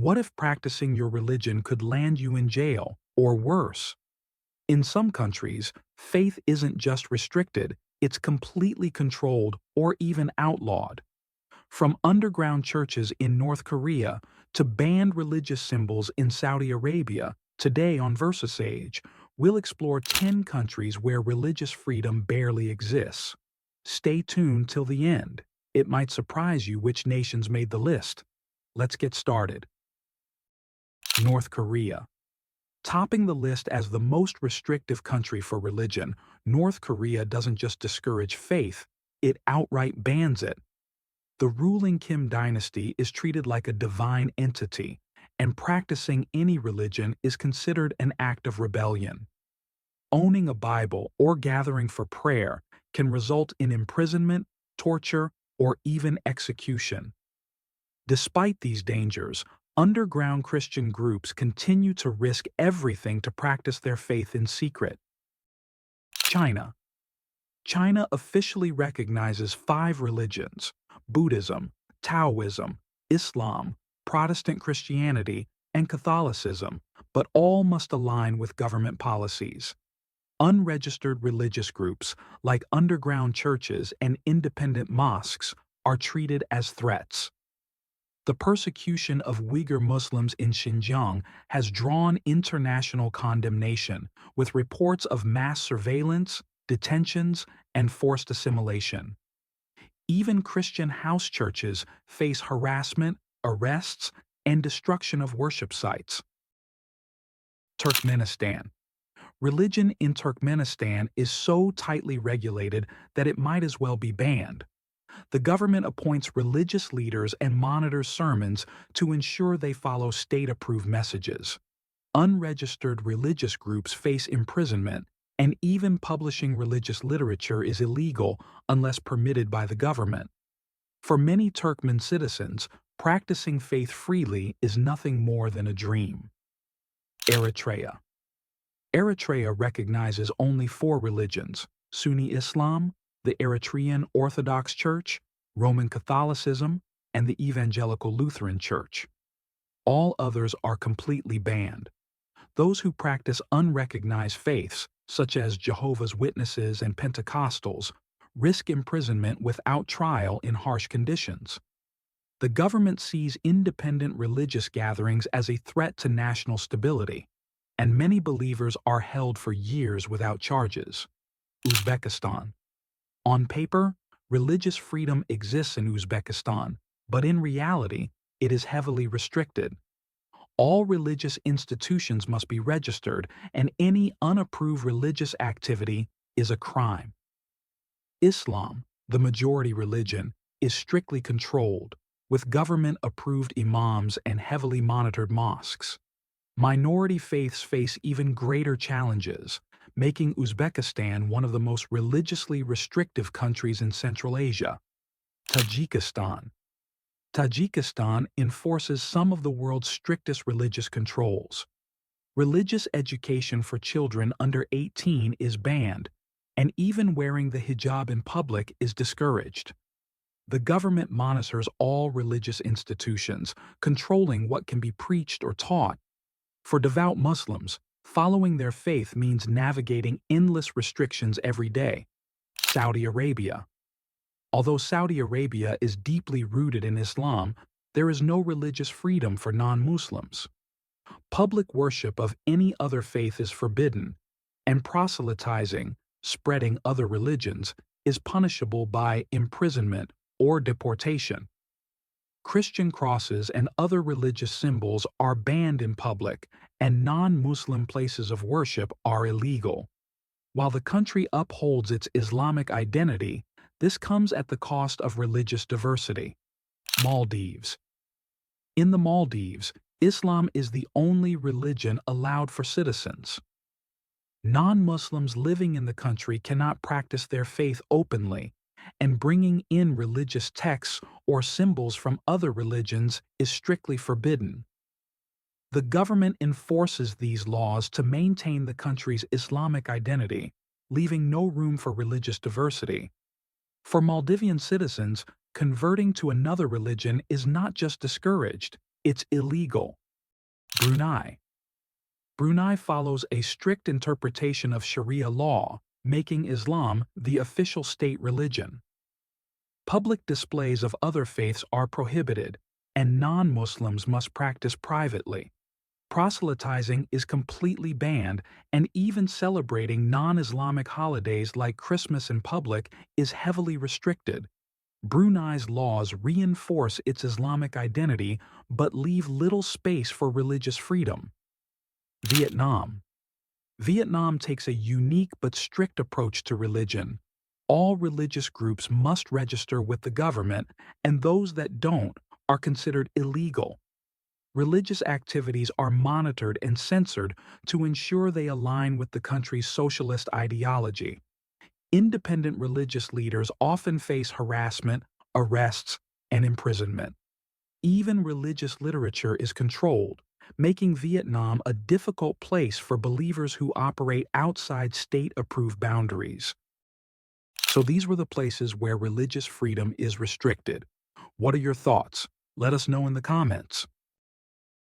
What if practicing your religion could land you in jail, or worse? In some countries, faith isn't just restricted, it's completely controlled or even outlawed. From underground churches in North Korea to banned religious symbols in Saudi Arabia, today on Versesage, we'll explore 10 countries where religious freedom barely exists. Stay tuned till the end. It might surprise you which nations made the list. Let's get started. North Korea. Topping the list as the most restrictive country for religion, North Korea doesn't just discourage faith, it outright bans it. The ruling Kim dynasty is treated like a divine entity, and practicing any religion is considered an act of rebellion. Owning a Bible or gathering for prayer can result in imprisonment, torture, or even execution. Despite these dangers, underground Christian groups continue to risk everything to practice their faith in secret. China. China officially recognizes 5 religions: Buddhism, Taoism, Islam, Protestant Christianity, and Catholicism, but all must align with government policies. Unregistered religious groups, like underground churches and independent mosques, are treated as threats. The persecution of Uyghur Muslims in Xinjiang has drawn international condemnation, with reports of mass surveillance, detentions, and forced assimilation. Even Christian house churches face harassment, arrests, and destruction of worship sites. Turkmenistan. Religion in Turkmenistan is so tightly regulated that it might as well be banned. The government appoints religious leaders and monitors sermons to ensure they follow state-approved messages. Unregistered religious groups face imprisonment, and even publishing religious literature is illegal unless permitted by the government. For many Turkmen citizens, practicing faith freely is nothing more than a dream. Eritrea. Eritrea recognizes only 4 religions: Sunni Islam, the Eritrean Orthodox Church, Roman Catholicism, and the Evangelical Lutheran Church. All others are completely banned. Those who practice unrecognized faiths, such as Jehovah's Witnesses and Pentecostals, risk imprisonment without trial in harsh conditions. The government sees independent religious gatherings as a threat to national stability, and many believers are held for years without charges. Uzbekistan. On paper, religious freedom exists in Uzbekistan, but in reality, it is heavily restricted. All religious institutions must be registered, and any unapproved religious activity is a crime. Islam, the majority religion, is strictly controlled, with government-approved imams and heavily monitored mosques. Minority faiths face even greater challenges, making Uzbekistan one of the most religiously restrictive countries in Central Asia. Tajikistan. Tajikistan enforces some of the world's strictest religious controls. Religious education for children under 18 is banned, and even wearing the hijab in public is discouraged. The government monitors all religious institutions, controlling what can be preached or taught. For devout Muslims, following their faith means navigating endless restrictions every day. Saudi Arabia. Although Saudi Arabia is deeply rooted in Islam, there is no religious freedom for non-Muslims. Public worship of any other faith is forbidden, and proselytizing, spreading other religions, is punishable by imprisonment or deportation. Christian crosses and other religious symbols are banned in public, and non-Muslim places of worship are illegal. While the country upholds its Islamic identity, this comes at the cost of religious diversity. Maldives. In the Maldives, Islam is the only religion allowed for citizens. Non-Muslims living in the country cannot practice their faith openly, and bringing in religious texts or symbols from other religions is strictly forbidden. The government enforces these laws to maintain the country's Islamic identity, leaving no room for religious diversity. For Maldivian citizens, converting to another religion is not just discouraged, It's illegal. Brunei. Brunei follows a strict interpretation of Sharia law, making Islam the official state religion. Public displays of other faiths are prohibited, and non-Muslims must practice privately. Proselytizing is completely banned, and even celebrating non-Islamic holidays like Christmas in public is heavily restricted. Brunei's laws reinforce its Islamic identity but leave little space for religious freedom. Vietnam. Vietnam takes a unique but strict approach to religion. All religious groups must register with the government, and those that don't are considered illegal. Religious activities are monitored and censored to ensure they align with the country's socialist ideology. Independent religious leaders often face harassment, arrests, and imprisonment. Even religious literature is controlled, making Vietnam a difficult place for believers who operate outside state-approved boundaries. So these were the places where religious freedom is restricted. What are your thoughts? Let us know in the comments.